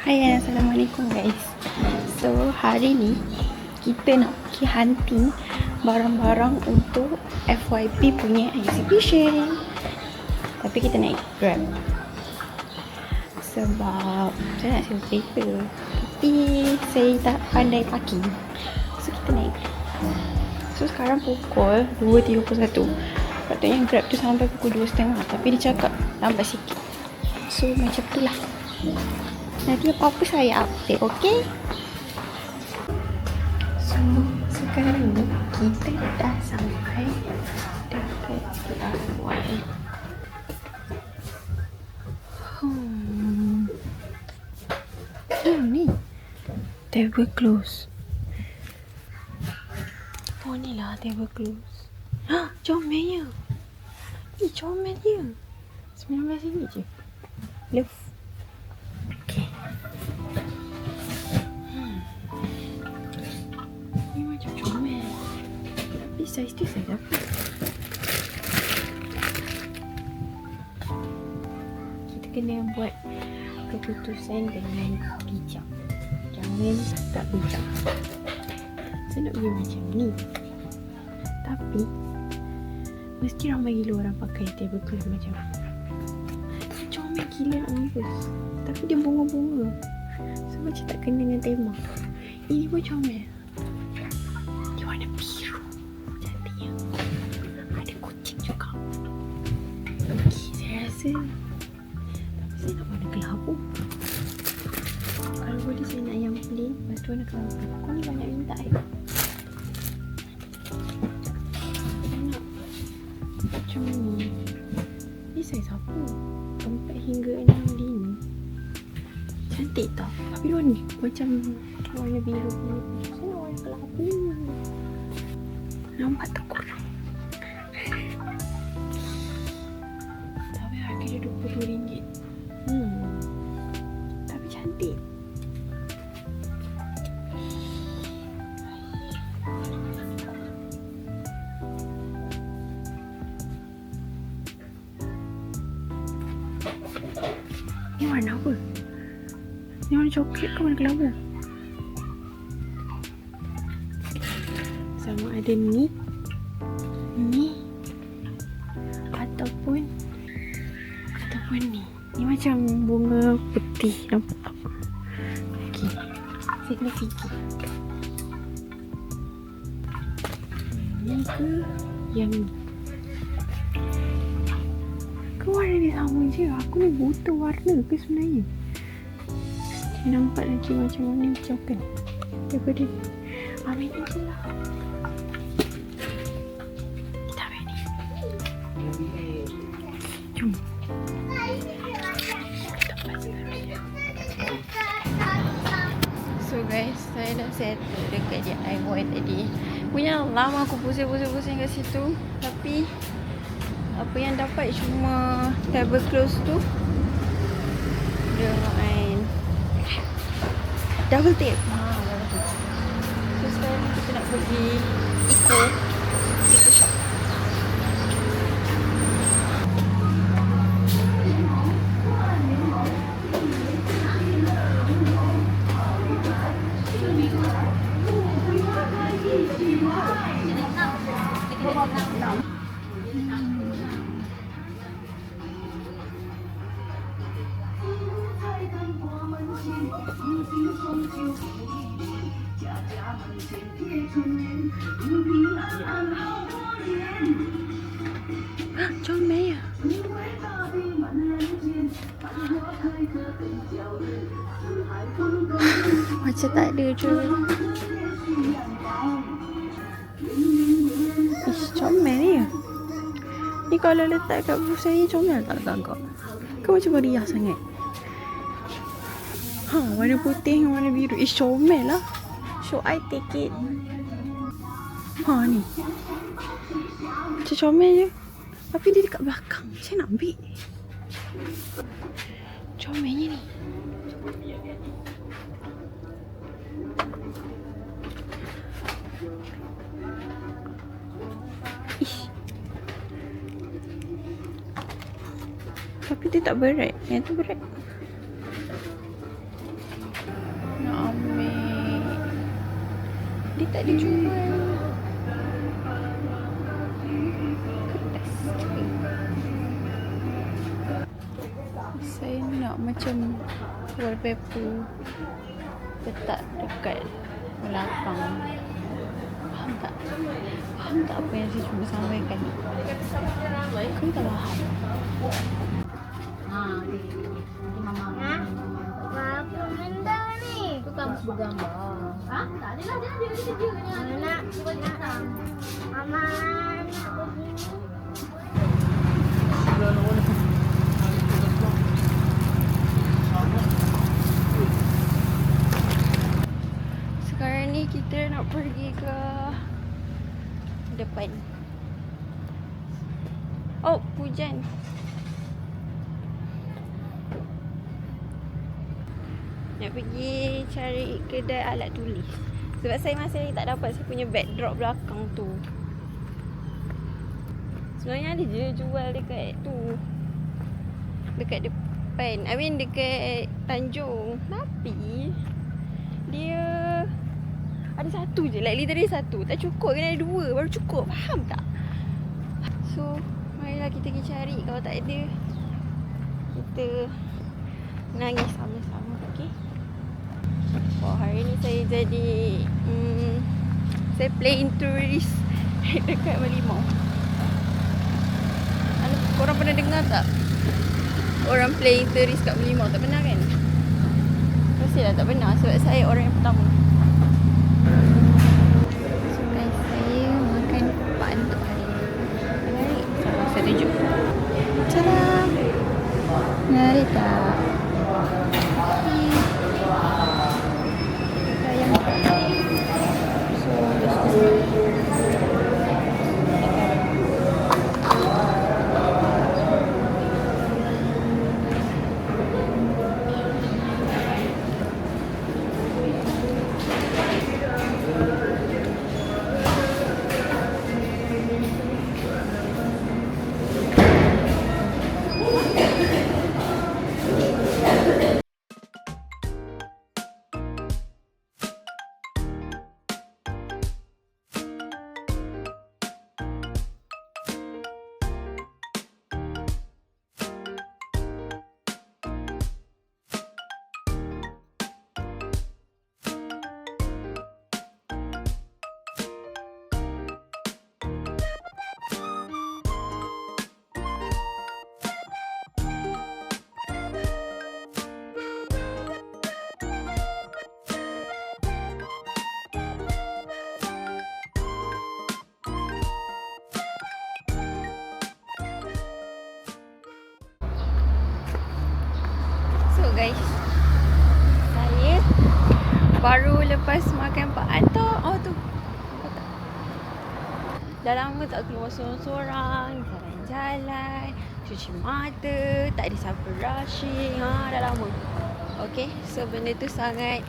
Hai, Assalamualaikum guys. So, hari ni kita nak pergi hunting barang-barang untuk FYP punya exhibition. Tapi kita naik Grab. Sebab saya nak sewa kereta. Tapi saya tak pandai parking. So, kita naik Grab. So, sekarang pukul 2.31. Patutnya Grab tu sampai pukul 2.30. Tapi dia cakap lambat sikit. So, macam tu lah. Nanti apa-apa saya update, okey? So, sekarang ni kita dah sampai dekat DIY. Ni table close. Oh, ni lah table close. Comel je. Comel je. RM19 je. Love. Okay. Ni macam comel. Tapi saiz tu saiz apa? Kita kena buat keputusan dengan bijak. Jangan tak bijak. Saya nak beli macam ni. Tapi mesti ramai gila orang pakai tablecloth macam ni. Comel gila nak mampus. Tapi dia bunga-bunga. So macam tak kena dengan tema. Ini pun comel. Dia warna biru. Cantiknya. Ada kucing juga. Okay, saya rasa tapi saya nak warna kelabu. Kalau boleh saya nak yang plain. Lepas tu warna kelabu. Kau ni banyak minta saya nak macam ni. Ni saiz apa? 4 hingga 6 lini. Cantik tau. Tapi dia warna macam warna biru. Saya nak warna kelabu. Nampak tak kurang. Tapi harga dia RM22. Tapi cantik. Ni warna apa? Ni warna coklat ke warna kelabu? Sama ada ni ataupun ni. Ni macam bunga putih, nampak tak? Okey. Saya kena fikir. Ni ke yang ni? Ke warna dia sama je? Aku ni buta warna ke sebenarnya? Dia nampak lagi macam warna hijau kan? Daripada ni. Ambil ni je lah. Kita ambil ni. Jom. So guys, saya dah settle dekat DIY tadi. Punya lama aku pusing kat situ. Tapi apa yang dapat cuma tablecloth tu dengan double tape. Double tape. So sekarang kita nak pergi Eco shop. Comel ya. Macam tak ada je. Comel ya. Ni kalau letak kat booth saya comel tak agak-agak? Ke macam meriah sangat? Warna putih dengan warna biru. Comel lah. So I take it. Ni. Macam comel je. Tapi dia dekat belakang. Saya nak ambil. Comelnya ni. Tapi dia tak berat. Yang tu berat. Nak ambil. Dia tak ada jual. Kertas. Saya nak macam wallpaper letak dekat belakang. Faham tak? Faham tak apa yang saya cuba sampaikan? Kau tak faham? Apa benda ni? Itu kamus bergambar. Ha? Tak ada lah, dia kerja je. Nak Cuba dia datang. Mama nak begini. Sekarang ni kita nak pergi ke depan. Oh, hujan. Nak pergi cari kedai alat tulis. Sebab saya masih tak dapat saya punya backdrop belakang tu. Sebenarnya ada je jual dekat tu. Dekat depan. I mean dekat Tanjung. Tapi dia ada satu je. Like literally satu. Tak cukup, kena ada dua baru cukup. Faham tak? So, marilah kita pergi cari. Kalau tak ada, kita nangis sama-sama. Okay? Wah, hari ni saya jadi saya playing tourist dekat Merlimau. Korang pernah dengar tak? Orang playing tourist kat Merlimau. Tak pernah kan? Pastilah tak pernah. Sebab saya orang yang pertama. So guys, saya makan pan untuk hari ni. Menarik? Salah, saya tunjuk. Tada! Menarik tak? Guys, saya baru lepas makan Pak Anto. Oh tu, dah lama tak keluar sorang-sorang, jalan-jalan, cuci mata, tak ada siapa rushing. Dah lama. Okay, so benda tu sangat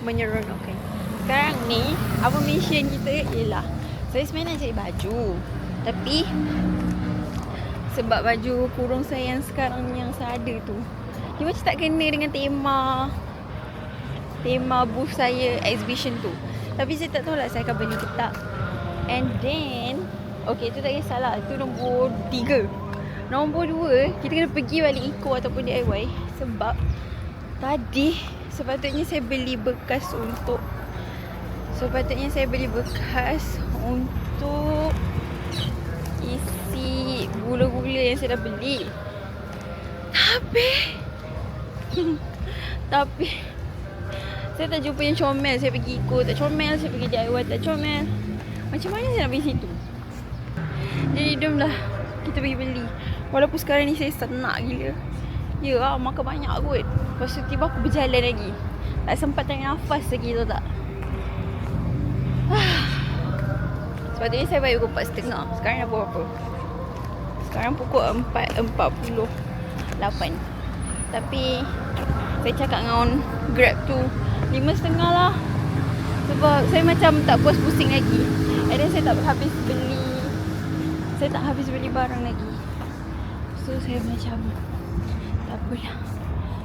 menyeronokkan. Sekarang ni, apa mission kita ialah saya sebenarnya nak cari baju, tapi sebab baju kurung saya yang sekarang yang saya ada tu, dia macam tak kena dengan tema booth saya exhibition tu. Tapi saya tak tahu lah saya akan beli ke tak. And then, okay, tu tak kisahlah. Itu nombor 3. Nombor 2, kita kena pergi balik Eco ataupun DIY. Sebab tadi sepatutnya saya beli bekas untuk isi gula-gula yang saya dah beli. Tapi saya tak jumpa yang comel. Saya pergi ikut tak comel, saya pergi DIY tak comel. Macam mana saya nak pergi situ? Jadi jomlah kita pergi beli. Walaupun sekarang ni saya senak gila. Ya lah, makan banyak kot. Lepas tu tiba aku berjalan lagi. Tak sempat tarik nafas lagi, tahu tak? Sepatutnya saya balik pukul 4.30. Sekarang dah pukul berapa? Sekarang pukul 4.48. Tapi saya cakap dengan Grab tu 5.30 lah. Sebab saya macam tak puas pusing lagi. And then saya tak habis beli barang lagi. So saya macam tak apalah,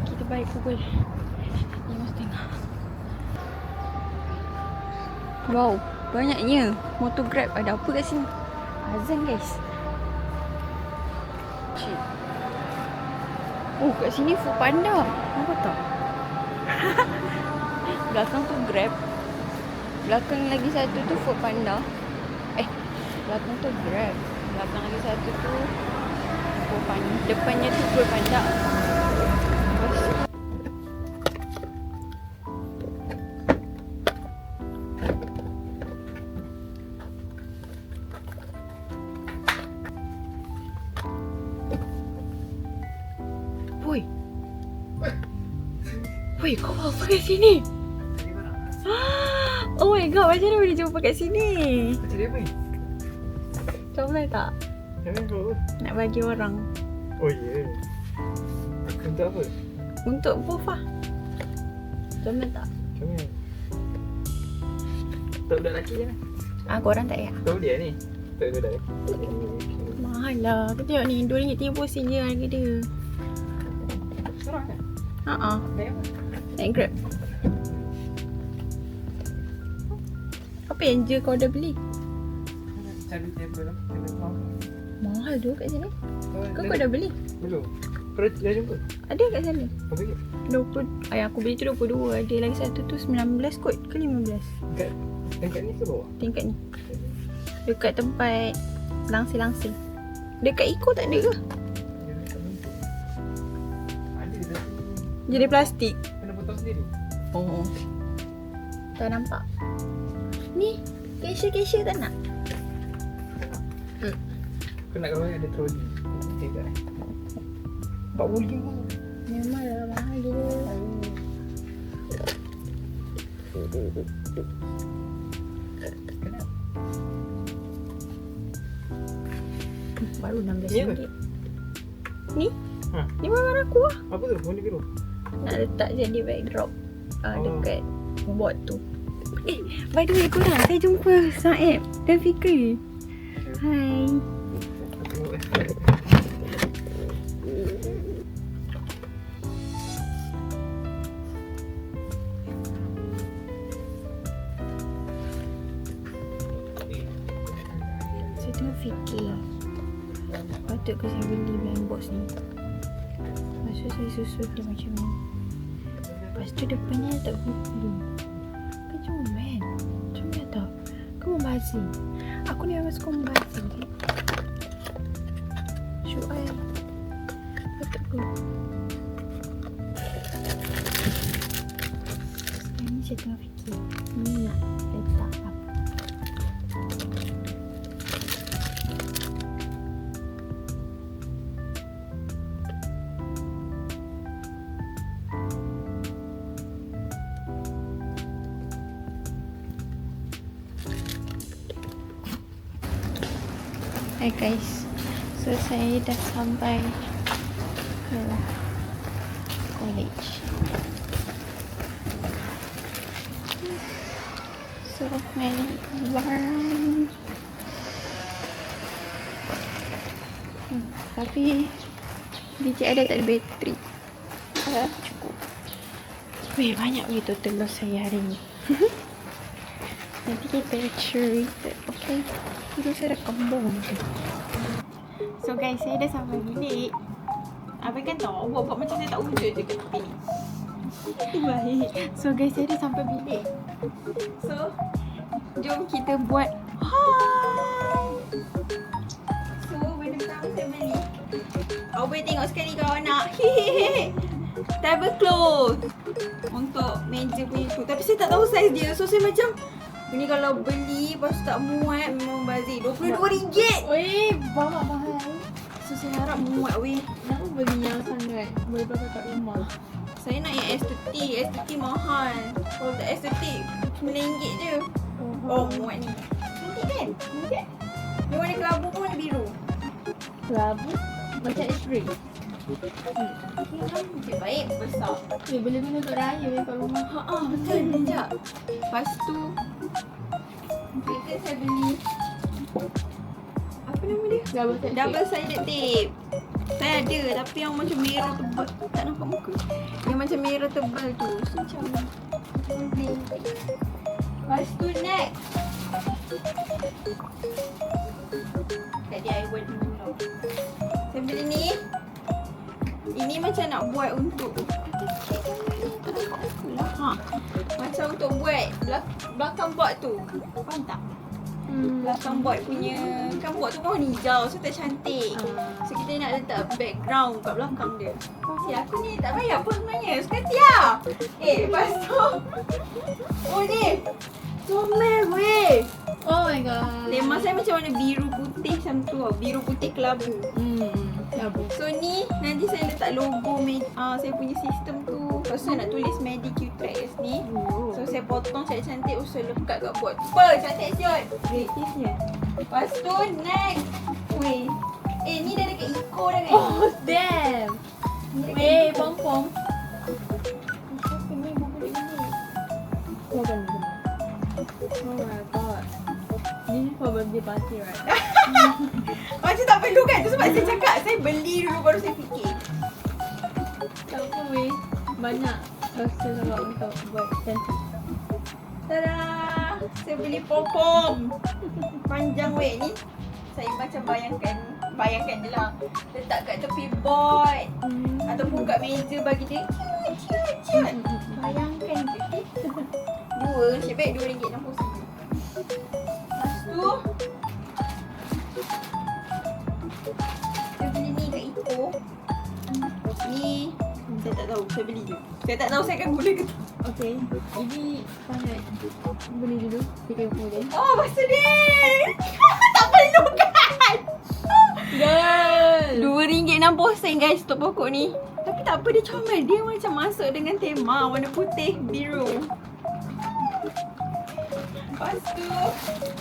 kita balik pukul 5.30. Wow, banyaknya motor Grab. Ada apa kat sini? Azan guys. Cik. Oh, kat sini Food Panda. Nampak tak? Belakang tu Grab. Belakang lagi satu tu Food Panda. Belakang tu Grab. Belakang lagi satu tu Food Panda. Depannya tu Food Panda. Woi. Woi, kau apa kat sini? Oh my god, macam mana boleh jumpa kat sini? Jadi apa ni? Comel tak? Jangan kau. Nak bagi orang. Oh ya. Untuk apa? Untuk both lah. Comel tak? Macam mana? Tak budak lelaki je lah. Korang tak payah. Tak boleh ni. Tak budak lelaki. Mahal lah. Kau tengok ni, RM2.30 je harga dia. Seorang kan? Naik apa? Naik Grab. Apa yang je kau dah beli? Cari table lah. Kena faham. Mahal tu kat sini. Kau dah beli? Belum. Kau dah jumpa? Ada kat sana. Apa je? 20. Aku beli tu 22. Ada lagi satu tu 19 kot ke 15? Dekat ni ke bawah? Tingkat ni. Dekat tempat langsir-langsir. Dekat Eco tak ada ke? Ada tapi Jadi plastik. kena potong sendiri. Oh. Tak nampak. Ni, cashier tak nak? Kau nak kalau ada troli. Tidak. 40 pun. Memang dah mahal dia. Kenapa? Baru Ni RM16. apa? Ni? Ha. Ni barang aku lah. Apa tu? Warna biru? Nak letak jadi backdrop Oh. dekat board tu. By the way korang, saya jumpa Saib dan Fikri. Hai. Tengok Saya tengah fikir, patut ke saya beli blind box ni? Maksud saya susun dia macam ni. Lepas tu depannya tak beli. Kan comel. Comel tau. Kau membazir. Aku ni memang suka membazir. Should I? Patut ke? Sekarang ni saya tengah fikir, ni nak letak apa? Hai guys, so saya dah sampai ke college. So many barang. Tapi DJI dah tak ada bateri. Cukup. Weh, banyak weh total loss saya hari ni. Nanti kita cerita, okay? Terus saya dah kembang. So guys, saya dah sampai bilik. Abang kan tahu, buat macam saya tak wujud je kat tepi ni. Baik. So guys, saya dah sampai bilik. So, jom kita buat hai. So, benda pertama saya beli. Awak boleh tengok sekali kalau nak. Tablecloth untuk meja punya tu. Tapi saya tak tahu saiz dia. So, saya macam ni kalau beli lepas tu tak muat, memang bazir. RM22. Weh, bawa mahal. So saya harap muat weh. Kenapa beli yang sangat? Boleh pakai kat rumah. Saya nak yang S30. S30 mahal. Kalau tak S30 RM9 je. Oh muat ni. Cantik kan? Cantik. Dia warna kelabu pun warna biru. Kelabu macam S3. Cik baik, besar. Weh, beli-beli untuk raya kat rumah. Betul. Sekejap. Lepas tu kita saya beli apa nama dia? Double sided tape. Saya ada tapi yang macam merah tebal. Tak nampak muka. Yang macam merah tebal tu. So, macam beli. Lepas tu next. Tadi I buat dulu. Saya beli ni. Ini macam nak buat untuk ha. Macam untuk buat belakang board tu. Faham tak? Belakang board punya, kan board tu kan warna hijau, so tak cantik. So kita nak letak background kat belakang dia. Si aku ni tak payah pun sebenarnya, suka hati lah. Lepas tu oh ni comel weh. Oh my god. Tema saya macam warna biru putih macam tu tau. Biru putih kelabu. Kelabu. So ni nanti saya letak logo saya punya sistem tu. Lepas tu nak tulis Medicure Tracks ni. So saya potong cantik-cantik, usul lekat kat board. Apa? Cantik siot. Kreatifnya. Lepas tu next. Weh. Ni dah dekat Eco dah kan? Oh damn. Weh, pom-pom. Siapa ni buku ni? Oh my god. This is for birthday party, right? Macam tak perlu kan? Tu sebab saya cakap saya beli dulu baru saya fikir. Tak apa weh. Banyak rasa sangat untuk buat cantik. Tada! Saya beli pom-pom. Panjang weh ni. Saya macam bayangkan je lah. Letak kat tepi board. Ataupun kat meja bagi dia cute. Bayangkan je. Dua, nasib baik RM2.60. Lepas tu saya beli ni kat Ipoh. Ni saya tak tahu, saya beli je. Saya tak tahu saya akan guna ke tak. Okay. Ini sangat beli dulu. Fikir boleh. Oh, masa ni tak perlu kan. Girl. RM2.60 guys untuk pokok ni. Tapi tak apa, dia comel. Dia macam masuk dengan tema warna putih biru. Lepas tu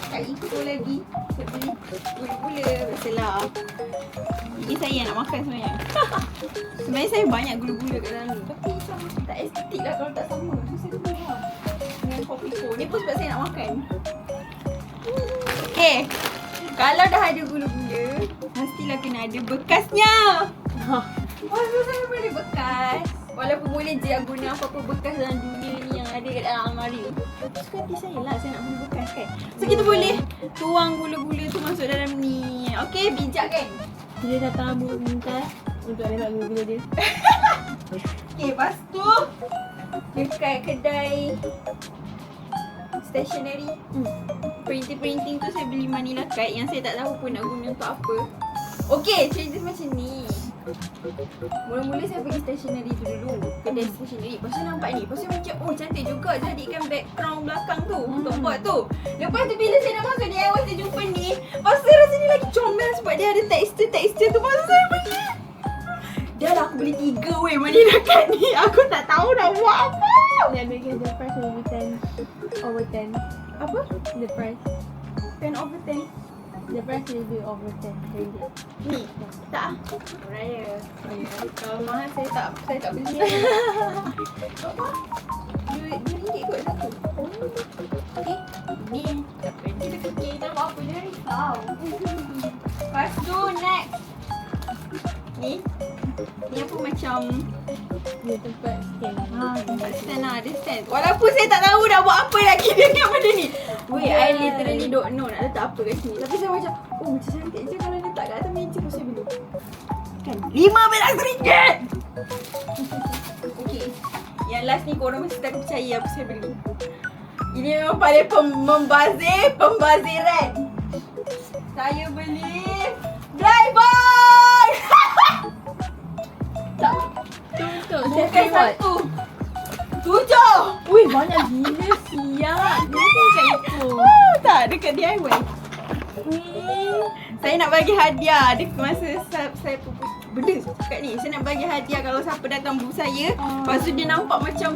kat Ipoh lagi saya beli gula-gula. Biasalah. Ini saya yang nak makan sebenarnya. Sebenarnya saya banyak gula-gula kat dalam ni. Tapi macam tak estetik lah kalau tak sama. So saya beli lah dengan kopi ko. Ni pun sebab saya nak makan. Okay. Kalau dah ada gula-gula, mestilah kena ada bekasnya. Maksud saya memang ada bekas. Walaupun boleh je guna apa-apa bekas dalam dunia ni yang ada kat dalam almari. Suka hati saya lah, saya nak beli bekas kan. So kita boleh tuang gula-gula tu masuk dalam ni. Okay, bijak kan? Dia datang minta untuk letak gula-gula dia. Okay, lepas tu dekat kedai stationery printing tu saya beli Manila Kite yang saya tak tahu pun nak guna untuk apa. Okay, cerita macam ni. Mula-mula saya pergi stationery tu dulu. Kedai stationery. Lepas tu nampak ni. Lepas tu macam oh cantik juga jadikan background belakang tu untuk buat tu. Lepas tu bila saya nak masuk DIY saya jumpa ni. Lepas tu saya rasa ni lagi comel sebab dia ada tekstur-tekstur tu. Lepas tu saya pergi. Dah lah aku beli 3 weh Manila Kite ni. Aku tak tahu nak buat apa. Yeah, because the price will be 10 over 10. Apa? The price. 10 over 10. The price will be over 10. Ringgit. Ni. Tak ah. Raya. Kalau mahal saya tak beli. Apa? RM2 kot satu. Okay. Ni. Tak apa. Kita fikir tak apa-apa. Jangan risau. Lepas tu next. Ni. Ni apa macam Dia tempat stand. tempat stand lah. Ada stand. Walaupun saya tak tahu nak buat apa lagi dengan benda ni. Weh, I literally don't know nak letak apa kat sini. Tapi saya macam, oh macam cantik je kalau letak kat atas meja pun saya beli. Kan? RM15! Okay. Yang last ni korang mesti tak percaya apa saya beli. Ini memang paling pembaziran. Saya beli Flyboy! Tak. Untuk Bukan what? satu. 7! Wih, banyak gila siap. Dia kan kat itu. Tak, dekat DIY. Saya nak bagi hadiah. Dia masa saya benda cakap ni. Saya nak bagi hadiah kalau siapa datang booth saya. Lepas tu dia nampak macam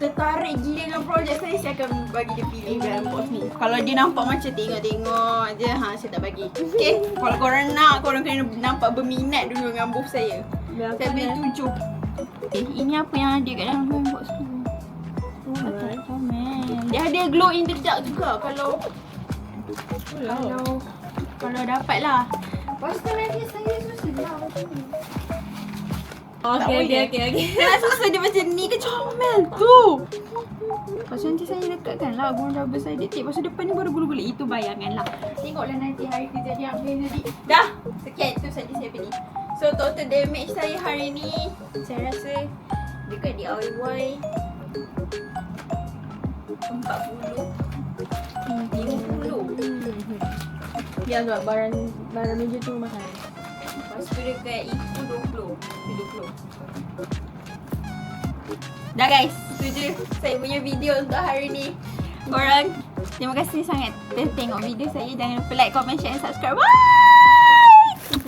tertarik gila dengan projek saya akan bagi dia pilih dalam box ni. Kalau dia nampak macam tengok-tengok je, saya tak bagi. Okay, kalau korang nak, korang kena nampak berminat dulu dengan booth saya. Saya beli 7. Ini apa yang ada kat dalam box tu? Alright. Dia ada glow in the dark juga kalau dapat lah. Lepas tu nanti saya susun lah macam ni. Okay. Nak susun dia macam ni ke comel tu. Lepas tu nanti saya lekatkan lah guna rubber saya detik. Lepas tu depan ni baru gula-gula. Itu bayangan lah. Tengoklah nanti hari kerja dia apa yang jadi. Dah. Sekian tu saja saya beli. So total damage saya hari ni saya rasa dekat DIY 40 50. Ya sebab barang meja tu mahal. Lepas tu dekat itu 20. Dah guys, itu je saya punya video untuk hari ni. Korang terima kasih sangat telah tengok video saya. Jangan lupa like, comment, share and subscribe. Bye!